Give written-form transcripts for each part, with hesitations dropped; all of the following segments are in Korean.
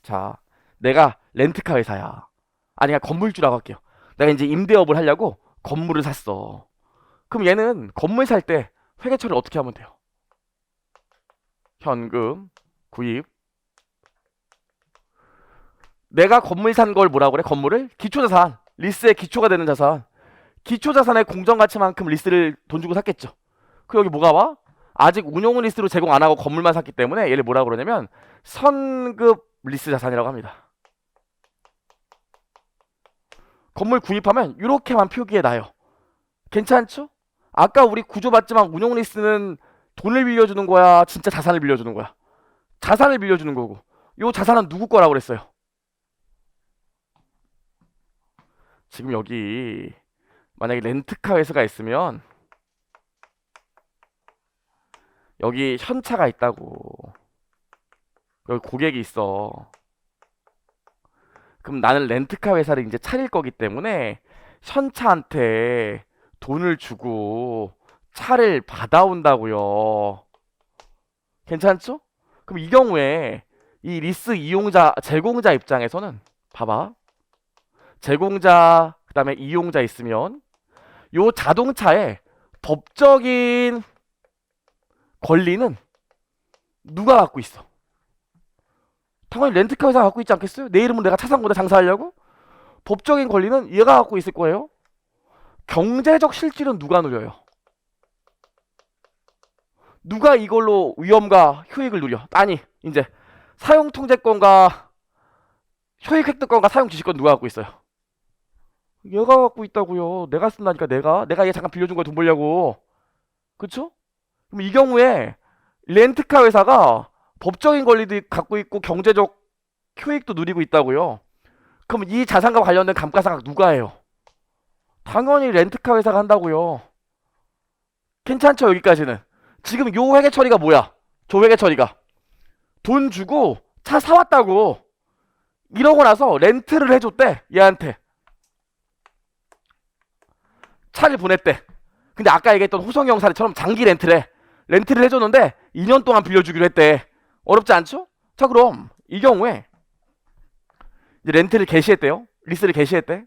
자, 내가 렌트카 회사야. 아니, 그냥 건물주라고 할게요. 내가 이제 임대업을 하려고 건물을 샀어. 그럼 얘는 건물 살 때 회계 처리를 어떻게 하면 돼요? 현금, 구입. 내가 건물 산 걸 뭐라고 그래? 건물을? 기초자산. 리스의 기초가 되는 자산. 기초자산의 공정가치만큼 리스를 돈 주고 샀겠죠. 그 여기 뭐가 와? 아직 운용 리스로 제공 안 하고 건물만 샀기 때문에 얘를 뭐라고 그러냐면 선급 리스 자산이라고 합니다. 건물 구입하면 이렇게만 표기해 놔요. 괜찮죠? 아까 우리 구조 봤지만 운용 리스는 돈을 빌려주는 거야? 진짜 자산을 빌려주는 거야? 자산을 빌려주는 거고. 요 자산은 누구 거라고 그랬어요? 지금 여기 만약에 렌트카 회사가 있으면 여기 현차가 있다고. 여기 고객이 있어. 그럼 나는 렌트카 회사를 이제 차릴 거기 때문에 현차한테 돈을 주고 차를 받아온다고요. 괜찮죠? 그럼 이 경우에 이 리스 이용자, 제공자 입장에서는 봐봐. 제공자, 그 다음에 이용자 있으면 요 자동차의 법적인 권리는 누가 갖고 있어? 당연히 렌트카 회사가 갖고 있지 않겠어요? 내 이름으로 내가 차 산 거다 장사하려고? 법적인 권리는 얘가 갖고 있을 거예요. 경제적 실질은 누가 누려요? 누가 이걸로 위험과 효익을 누려? 아니, 이제 사용 통제권과 효익 획득권과 사용 지시권 누가 갖고 있어요? 얘가 갖고 있다고요. 내가 쓴다니까 내가 얘 잠깐 빌려준 거야 돈 벌려고. 그쵸? 그럼 이 경우에 렌트카 회사가 법적인 권리도 갖고 있고 경제적 효익도 누리고 있다고요. 그럼 이 자산과 관련된 감가상각 누가 해요? 당연히 렌트카 회사가 한다고요. 괜찮죠 여기까지는? 지금 요 회계 처리가 뭐야? 저 회계 처리가 돈 주고 차 사왔다고 이러고 나서 렌트를 해줬대 얘한테. 차를 보냈대. 근데 아까 얘기했던 호성형 사례처럼 장기 렌트를 해줬는데 2년 동안 빌려주기로 했대. 어렵지 않죠? 자 그럼 이 경우에 이제 렌트를 개시했대요. 리스를 개시했대.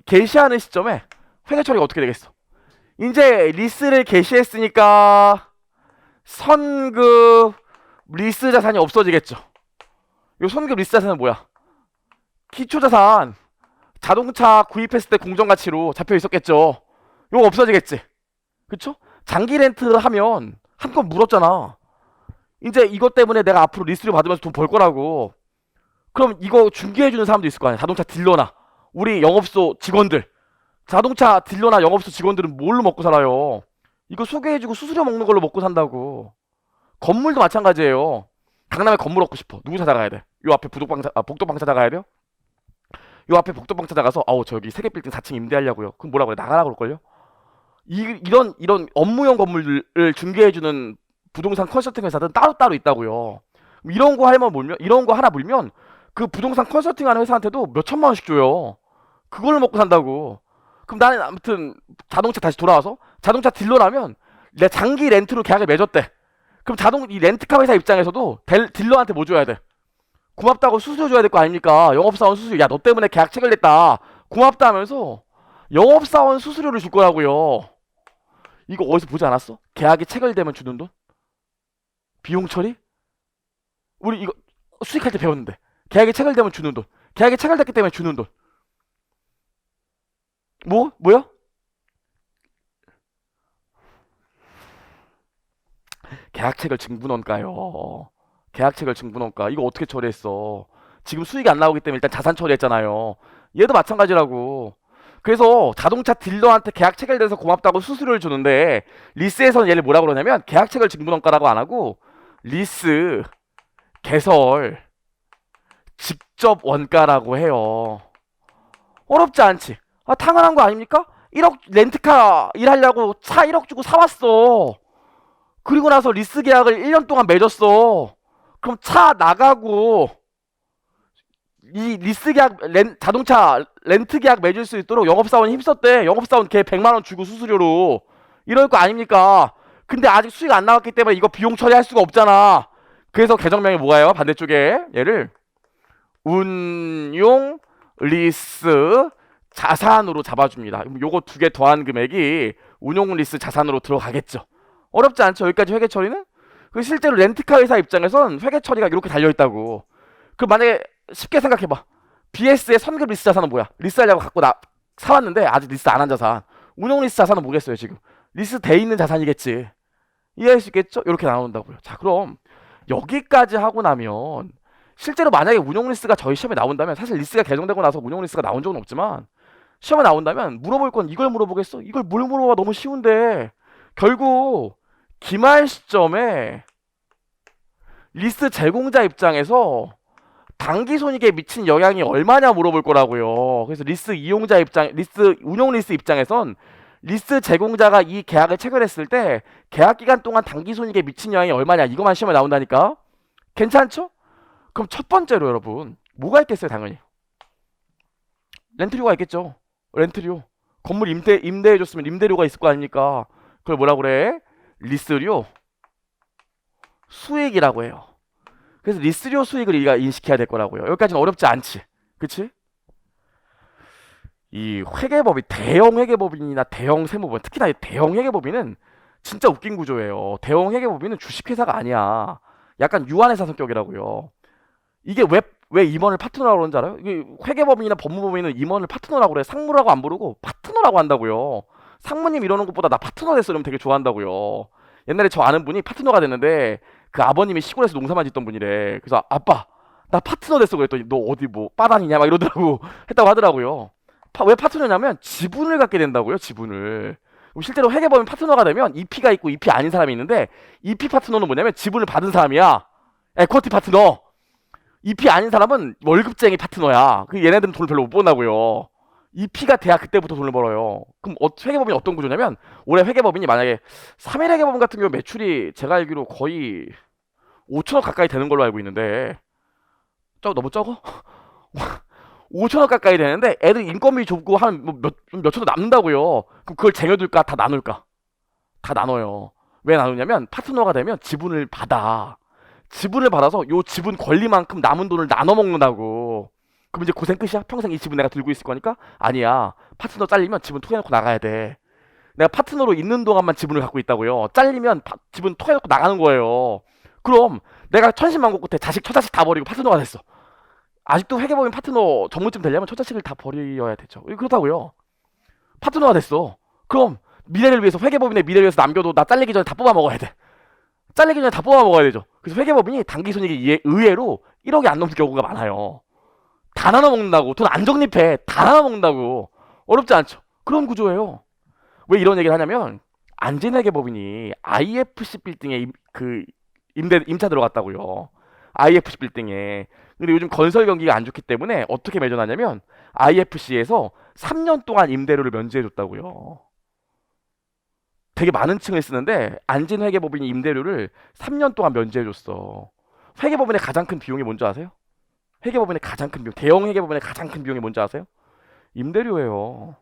개시하는 시점에 회계 처리가 어떻게 되겠어? 이제 리스를 개시했으니까 선급 리스 자산이 없어지겠죠. 요 선급 리스 자산은 뭐야? 기초자산. 자동차 구입했을 때 공정가치로 잡혀 있었겠죠. 요거 없어지겠지. 그쵸? 장기 렌트 하면 한건 물었잖아. 이제 이것 때문에 내가 앞으로 리스를 받으면서 돈 벌 거라고. 그럼 이거 중개해주는 사람도 있을 거 아니야. 자동차 딜러나 우리 영업소 직원들. 자동차 딜러나 영업소 직원들은 뭘로 먹고 살아요? 이거 소개해주고 수수료 먹는 걸로 먹고 산다고. 건물도 마찬가지예요. 강남에 건물 얻고 싶어. 누구 찾아가야 돼? 요 앞에 복도방 찾아가야 돼요? 요 앞에 복도방 찾아가서 아우 저 여기 세계 빌딩 4층 임대하려고요. 그럼 뭐라고 그래? 나가라 그럴걸요? 이런 업무용 건물을 중개해주는 부동산 컨설팅 회사들은 따로따로 있다고요. 이런 거 하면 몰면 이런 거 하나 물면 그 부동산 컨설팅하는 회사한테도 몇 천만 원씩 줘요. 그걸로 먹고 산다고. 그럼 나는 아무튼 자동차 다시 돌아와서 자동차 딜러라면 내 장기 렌트로 계약을 맺었대. 그럼 이 렌트카 회사 입장에서도 딜러한테 뭐 줘야 돼? 고맙다고 수수료 줘야 될 거 아닙니까? 영업사원 수수료. 야, 너 때문에 계약 체결됐다. 고맙다 하면서 영업사원 수수료를 줄 거라고요. 이거 어디서 보지 않았어? 계약이 체결되면 주는 돈? 비용 처리? 우리 이거 수익할 때 배웠는데. 계약이 체결되면 주는 돈. 계약이 체결됐기 때문에 주는 돈. 뭐야? 계약체결 증분원가요. 계약체결 증분원가. 이거 어떻게 처리했어? 지금 수익이 안 나오기 때문에 일단 자산 처리했잖아요. 얘도 마찬가지라고. 그래서 자동차 딜러한테 계약 체결돼서 고맙다고 수수료를 주는데 리스에서는 얘를 뭐라고 그러냐면 계약 체결 증분원가라고 안 하고 리스 개설 직접 원가라고 해요. 어렵지 않지? 아 당연한 거 아닙니까? 1억 렌트카 일하려고 차 1억 주고 사왔어. 그리고 나서 리스 계약을 1년 동안 맺었어. 그럼 차 나가고 이 리스 계약 자동차 렌트 계약 맺을 수 있도록 영업사원이 힘썼대. 영업사원 걔 100만 원 주고 수수료로. 이럴 거 아닙니까? 근데 아직 수익 안 나왔기 때문에 이거 비용 처리할 수가 없잖아. 그래서 계정명이 뭐가요? 반대쪽에 얘를 운용 리스 자산으로 잡아줍니다. 요거 두 개 더한 금액이 운용 리스 자산으로 들어가겠죠. 어렵지 않죠? 여기까지 회계 처리는? 그 실제로 렌트카 회사 입장에선 회계 처리가 이렇게 달려있다고. 그럼 만약에 쉽게 생각해봐. BS의 선급 리스 자산은 뭐야? 리스하려고 갖고 사왔는데 아직 리스 안 한 자산. 운용 리스 자산은 뭐겠어요 지금? 리스 돼 있는 자산이겠지. 이해할 수 있겠죠? 이렇게 나온다고요. 자, 그럼 여기까지 하고 나면 실제로 만약에 운용 리스가 저희 시험에 나온다면, 사실 리스가 개정되고 나서 운용 리스가 나온 적은 없지만 시험에 나온다면 물어볼 건 이걸 물어보겠어? 이걸 뭘 물어봐? 너무 쉬운데. 결국 기말 시점에 리스 제공자 입장에서 당기손익에 미친 영향이 얼마냐 물어볼 거라고요. 그래서 리스 이용자 입장, 리스 운용 리스 입장에선 리스 제공자가 이 계약을 체결했을 때 계약 기간 동안 당기손익에 미친 영향이 얼마냐, 이거만 시험에 나온다니까. 괜찮죠? 그럼 첫 번째로 여러분 뭐가 있겠어요? 당연히 렌트료가 있겠죠. 렌트료. 건물 임대해줬으면 임대료가 있을 거 아닙니까? 그걸 뭐라 그래? 리스료 수익이라고 해요. 그래서 리스료 수익을 우리가 인식해야 될 거라고요. 여기까지는 어렵지 않지, 그치? 이 회계법이 대형 회계법인이나 대형 세무법인, 특히나 이 대형 회계법인은 진짜 웃긴 구조예요. 대형 회계법인은 주식회사가 아니야. 약간 유한회사 성격이라고요. 이게 왜 임원을 파트너라고 그러는지 알아요? 이게 회계법인이나 법무법인은 임원을 파트너라고 그래. 상무라고 안 부르고 파트너라고 한다고요. 상무님 이러는 것보다 나 파트너 됐어 이러면 되게 좋아한다고요. 옛날에 저 아는 분이 파트너가 됐는데 그 아버님이 시골에서 농사만 짓던 분이래. 그래서 아빠 나 파트너 됐어 그랬더니 너 어디 뭐 빠다니냐 막 이러더라고. 했다고 하더라고요. 왜 파트너냐면 지분을 갖게 된다고요. 지분을. 실제로 회계법인 파트너가 되면 EP가 있고 EP 아닌 사람이 있는데, EP 파트너는 뭐냐면 지분을 받은 사람이야. 에쿼티 파트너. EP 아닌 사람은 월급쟁이 파트너야. 그 얘네들은 돈을 별로 못 번다고요. EP가 돼야 그때부터 돈을 벌어요. 그럼 회계법인이 어떤 구조냐면, 올해 회계법인이 만약에 3일 회계법인 같은 경우 매출이 제가 알기로 거의 5천억 가까이 되는 걸로 알고 있는데, 너무 적어? 5천억 가까이 되는데 애들 인건비 좁고 한 몇천억 남는다고요. 그럼 그걸 쟁여둘까? 다 나눌까? 다 나눠요. 왜 나누냐면 파트너가 되면 지분을 받아. 지분을 받아서 요 지분 권리만큼 남은 돈을 나눠 먹는다고. 그럼 이제 고생 끝이야? 평생 이 지분 내가 들고 있을 거니까? 아니야. 파트너 잘리면 지분 토해놓고 나가야 돼. 내가 파트너로 있는 동안만 지분을 갖고 있다고요. 잘리면 지분 토해놓고 나가는 거예요. 그럼 내가 천신만고 끝에 자식 처자식 다 버리고 파트너가 됐어. 아직도 회계법인 파트너 전문쯤 되려면 처자식을 다 버려야 되죠. 그렇다고요. 파트너가 됐어. 그럼 미래를 위해서, 회계법인의 미래를 위해서 남겨도 나 잘리기 전에 다 뽑아 먹어야 돼. 잘리기 전에 다 뽑아 먹어야 되죠. 그래서 회계법인이 당기손익이 의외로 1억이 안 넘는 경우가 많아요. 다 나눠 먹는다고. 돈 안 적립해. 다 나눠 먹는다고. 어렵지 않죠. 그런 구조예요. 왜 이런 얘기를 하냐면 안진회계법인이 IFC 빌딩에 임차 들어갔다고요. IFC 빌딩에. 근데 요즘 건설 경기가 안 좋기 때문에 어떻게 매전하냐면 IFC에서 3년 동안 임대료를 면제해줬다고요. 되게 많은 층을 쓰는데 안진회계법인이 임대료를 3년 동안 면제해줬어. 회계법인의 가장 큰 비용이 뭔지 아세요? 회계법인의 가장 큰 비용, 대형 회계법인의 가장 큰 비용이 뭔지 아세요? 임대료예요.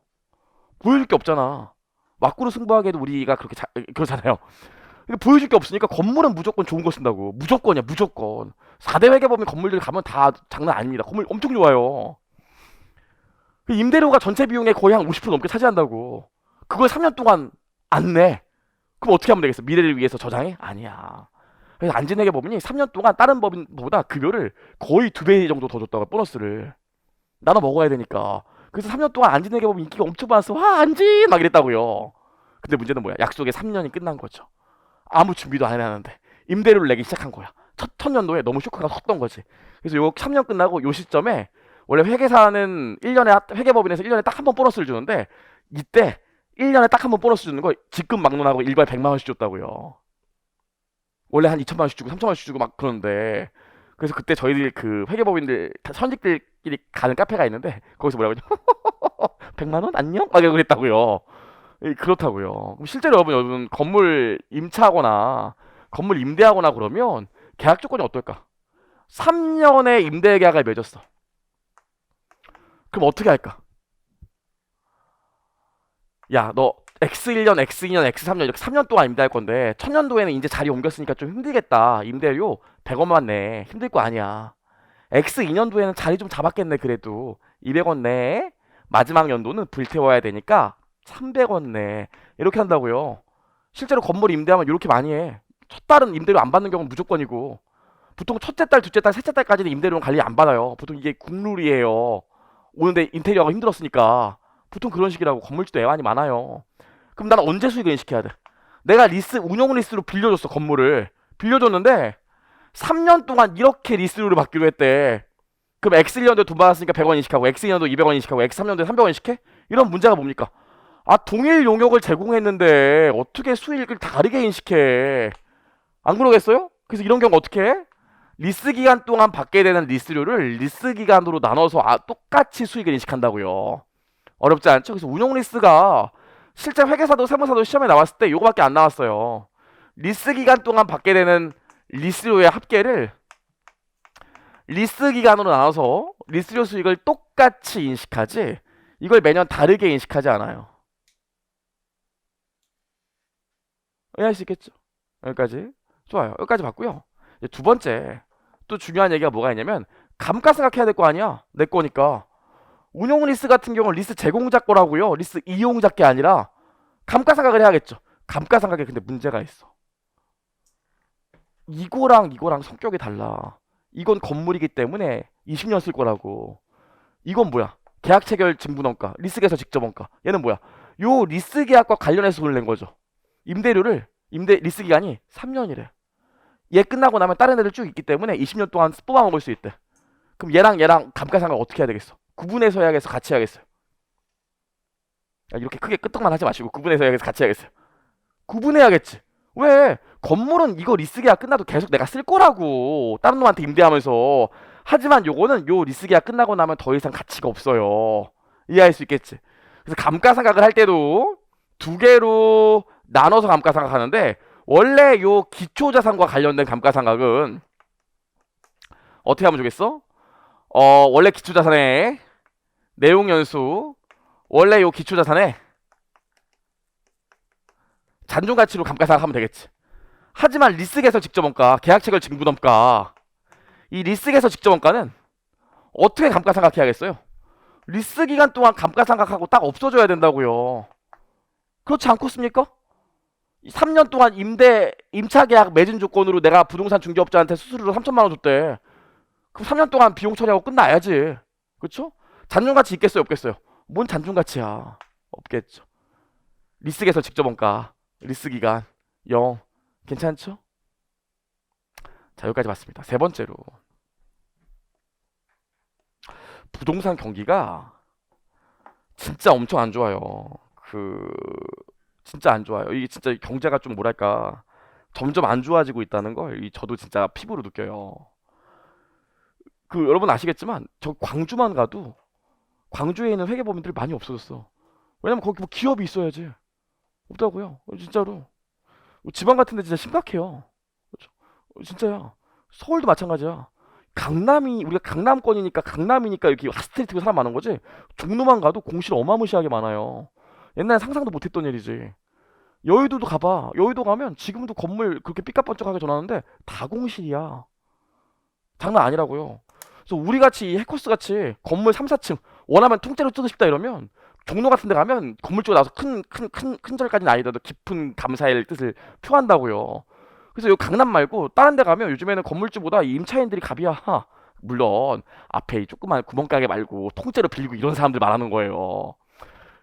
보여줄 게 없잖아. 맞구로 승부하기에도 우리가 그러잖아요. 보여줄 게 없으니까 건물은 무조건 좋은 거 쓴다고. 무조건이야, 무조건. 4대 회계법인 건물들 가면 다 장난 아닙니다. 건물 엄청 좋아요. 임대료가 전체 비용의 거의 한 50% 넘게 차지한다고. 그걸 3년 동안 안 내. 그럼 어떻게 하면 되겠어? 미래를 위해서 저장해? 아니야. 그래서 안진회계법인이 3년 동안 다른 법인보다 급여를 거의 2배 정도 더 줬다고, 보너스를. 나눠 먹어야 되니까. 그래서 3년 동안 안진회계법인 인기가 엄청 많았어. 와, 안진! 막 이랬다고요. 근데 문제는 뭐야? 약속의 3년이 끝난 거죠. 아무 준비도 안 해놨는데 임대료를 내기 시작한 거야. 첫 년도에 너무 쇼크가 컸던 거지. 그래서 요 3년 끝나고 요 시점에 원래 회계사는 1년에 회계법인에서 1년에 딱 한 번 보너스를 주는데, 이때 1년에 딱 한 번 보너스 주는 거 직급 막론하고 일괄 100만 원씩 줬다고요. 원래 한 2천만 원씩 주고 3천만 원씩 주고 막 그러는데, 그래서 그때 저희들 그 회계법인들 선직들끼리 가는 카페가 있는데 거기서 뭐라고 하냐 100만 원 안녕? 막 이러고 그랬다고요. 그렇다고요. 실제로 여러분 건물 임차하거나 건물 임대하거나 그러면 계약 조건이 어떨까? 3년의 임대 계약을 맺었어. 그럼 어떻게 할까? 야, 너 X1년, X2년, X3년 이렇게 3년 동안 임대할 건데 첫 년도에는 이제 자리 옮겼으니까 좀 힘들겠다. 임대료 100원만 내. 힘들 거 아니야. X 2년도에는 자리 좀 잡았겠네 그래도. 200원 내에 마지막 연도는 불태워야 되니까 300원 내 이렇게 한다고요. 실제로 건물 임대하면 이렇게 많이 해. 첫 달은 임대료 안 받는 경우는 무조건이고 보통 첫째 달, 둘째 달, 셋째 달까지는 임대료는 관리 안 받아요. 보통 이게 국룰이에요. 오는데 인테리어가 힘들었으니까 보통 그런 식이라고. 건물주도 애환이 많아요. 그럼 나는 언제 수익을 인식해야 돼? 내가 운영 리스로 빌려줬어 건물을. 빌려줬는데 3년 동안 이렇게 리스료를 받기로 했대. 그럼 X 1년도에 돈 받았으니까 100원 인식하고 X 2년도 200원 인식하고 X 3년도에 300원 인식해? 이런 문제가 뭡니까? 아, 동일 용역을 제공했는데 어떻게 수익을 다르게 인식해? 안 그러겠어요? 그래서 이런 경우 어떻게 해? 리스 기간 동안 받게 되는 리스료를 리스 기간으로 나눠서 똑같이 수익을 인식한다고요. 어렵지 않죠? 그래서 운용 리스가 실제 회계사도 세무사도 시험에 나왔을 때 요거밖에 안 나왔어요. 리스 기간 동안 받게 되는 리스료의 합계를 리스 기간으로 나눠서 리스료 수익을 똑같이 인식하지 이걸 매년 다르게 인식하지 않아요. 이해할 수 있겠죠? 여기까지. 좋아요. 여기까지 봤고요. 이제 두 번째 또 중요한 얘기가 뭐가 있냐면 감가상각해야 될 거 아니야. 내 거니까. 운용 리스 같은 경우는 리스 제공자 거라고요. 리스 이용자 게 아니라 감가상각을 해야겠죠. 감가상각에 근데 문제가 있어. 이거랑 성격이 달라. 이건 건물이기 때문에 20년 쓸 거라고. 이건 뭐야? 계약 체결 증부원가, 리스계에서 직접 원가. 얘는 뭐야? 요 리스 계약과 관련해서 돈을 낸 거죠. 임대료를 리스 기간이 3년이래. 얘 끝나고 나면 다른 애들 쭉 있기 때문에 20년 동안 뽑아 먹을 수 있대. 그럼 얘랑 감가상각 어떻게 해야 되겠어? 구분해서 해야겠어? 같이 해야겠어요? 이렇게 크게 끄떡만 하지 마시고 구분해서 해야겠어? 같이 해야겠어요? 구분해야겠지. 왜? 건물은 이거 리스 계약 끝나도 계속 내가 쓸 거라고. 다른 놈한테 임대하면서. 하지만 요거는 요 리스 계약 끝나고 나면 더 이상 가치가 없어요. 이해할 수 있겠지? 그래서 감가상각을 할 때도 두 개로 나눠서 감가상각하는데 원래 요 기초자산과 관련된 감가상각은 어떻게 하면 좋겠어? 원래 기초자산의 내용연수 원래 요 기초자산의 잔존가치로 감가상각하면 되겠지. 하지만 리스계에서 직접원가, 계약체결 증부원가 이 리스계에서 직접원가는 어떻게 감가상각해야겠어요? 리스 기간 동안 감가상각하고 딱 없어져야 된다고요. 그렇지 않겠습니까? 3년 동안 임차 계약 매진 조건으로 내가 부동산 중개업자한테 수수료로 3천만 원 줬대. 그럼 3년 동안 비용 처리하고 끝나야지. 그렇죠? 잔존가치 있겠어요, 없겠어요? 뭔 잔존가치야? 없겠죠. 리스계에서 직접 원가, 리스 기간 0. 괜찮죠? 자, 여기까지 봤습니다. 세 번째로 부동산 경기가 진짜 엄청 안 좋아요. 진짜 안 좋아요. 이게 진짜 경제가 좀 뭐랄까 점점 안 좋아지고 있다는 걸 저도 진짜 피부로 느껴요. 여러분 아시겠지만 저 광주만 가도 광주에 있는 회계법인들이 많이 없어졌어. 왜냐면 거기 뭐 기업이 있어야지. 없다고요. 진짜로. 지방 같은 데 진짜 심각해요. 그렇죠? 진짜야. 서울도 마찬가지야. 우리가 강남이니까 여기 핫스트리트고 사람 많은 거지. 종로만 가도 공실 어마무시하게 많아요. 옛날에 상상도 못했던 일이지. 여의도도 가봐. 여의도 가면 지금도 건물 그렇게 삐까뻔쩍하게 전하는데 다 공실이야. 장난 아니라고요. 그래서 우리같이 해커스 같이 건물 3, 4층 원하면 통째로 쓰고 싶다 이러면 종로 같은 데 가면 건물주가 나와서 큰 절까지는 아니더라도 깊은 감사의 뜻을 표한다고요. 그래서 여기 강남 말고 다른 데 가면 요즘에는 건물주보다 임차인들이 갑이야. 물론 앞에 이 조그만 구멍가게 말고 통째로 빌리고 이런 사람들 말하는 거예요.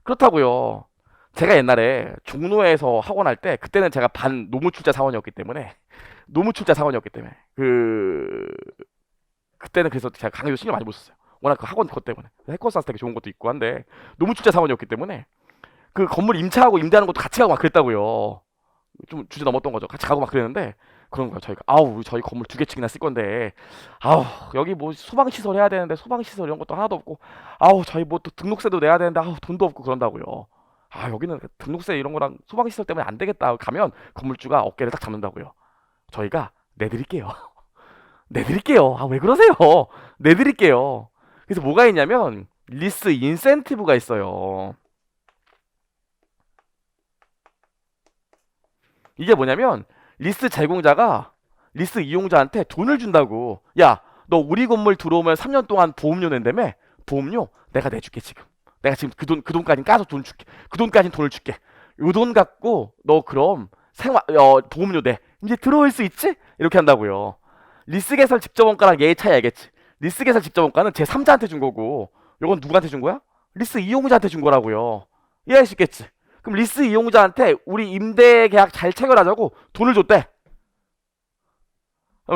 그렇다고요. 제가 옛날에 종로에서 학원 할 때 그때는 제가 반 노무출자 사원이었기 때문에 그때는 그래서 제가 강의도 신경 많이 못 썼어요. 워낙 그 학원 그것 때문에 해커스 되게 좋은 것도 있고 한데 노무출자 사원이었기 때문에 그 건물 임차하고 임대하는 것도 같이 가고 막 그랬다고요. 좀 주제 넘었던 거죠. 같이 가고 막 그랬는데 그런 거예요. 저희가 저희 건물 2개씩이나 쓸 건데 여기 뭐 소방 시설 해야 되는데 소방 시설 이런 것도 하나도 없고 저희 뭐 또 등록세도 내야 되는데 돈도 없고 그런다고요. 여기는 등록세 이런 거랑 소방 시설 때문에 안 되겠다 가면 건물주가 어깨를 딱 잡는다고요. 저희가 내드릴게요. 내드릴게요. 왜 그러세요? 내드릴게요. 그래서 뭐가 있냐면 리스 인센티브가 있어요. 이게 뭐냐면 리스 제공자가 리스 이용자한테 돈을 준다고. 야, 너 우리 건물 들어오면 3년 동안 보험료 낸다며? 보험료 내가 내줄게 지금. 내가 지금 그 돈까지 까서 돈 줄게. 그 돈까지 돈을 줄게. 요 돈 갖고 너 그럼 보험료 내. 이제 들어올 수 있지? 이렇게 한다고요. 리스개설 직접 원가랑 얘의 차이 알겠지? 리스개설 직접 원가는 제 3자한테 준 거고, 요건 누구한테 준 거야? 리스 이용자한테 준 거라고요. 이해할 수 있겠지? 그럼 리스 이용자한테 우리 임대 계약 잘 체결하자고 돈을 줬대.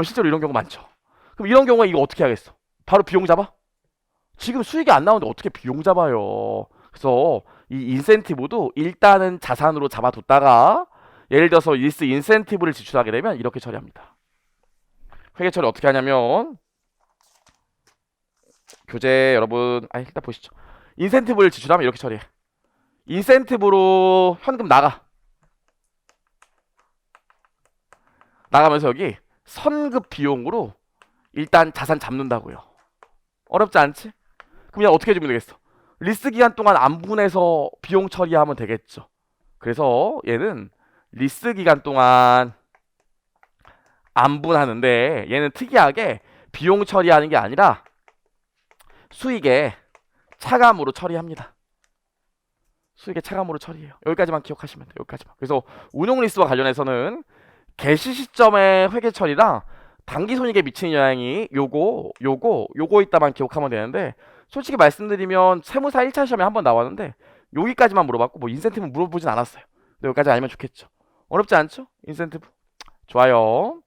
실제로 이런 경우 많죠. 그럼 이런 경우에 이거 어떻게 하겠어? 바로 비용 잡아? 지금 수익이 안 나오는데 어떻게 비용 잡아요? 그래서 이 인센티브도 일단은 자산으로 잡아뒀다가 예를 들어서 리스 인센티브를 지출하게 되면 이렇게 처리합니다. 회계 처리 어떻게 하냐면 교재 여러분 일단 보시죠. 인센티브를 지출하면 이렇게 처리해. 인센티브로 현금 나가면서 여기 선급 비용으로 일단 자산 잡는다고요. 어렵지 않지? 그럼 얘 어떻게 해주면 되겠어? 리스 기간 동안 안분해서 비용 처리하면 되겠죠. 그래서 얘는 리스 기간 동안 안분하는데 얘는 특이하게 비용 처리하는 게 아니라 수익에 차감으로 처리합니다. 수익에 차감으로 처리해요. 여기까지만 기억하시면 돼요. 여기까지만. 그래서 운용 리스와 관련해서는 개시 시점의 회계 처리랑 단기 손익에 미치는 영향이 요거 있다만 기억하면 되는데, 솔직히 말씀드리면 세무사 1차 시험에 한번 나왔는데 여기까지만 물어봤고 뭐 인센티브 물어보진 않았어요. 근데 여기까지 알면 좋겠죠. 어렵지 않죠? 인센티브. 좋아요.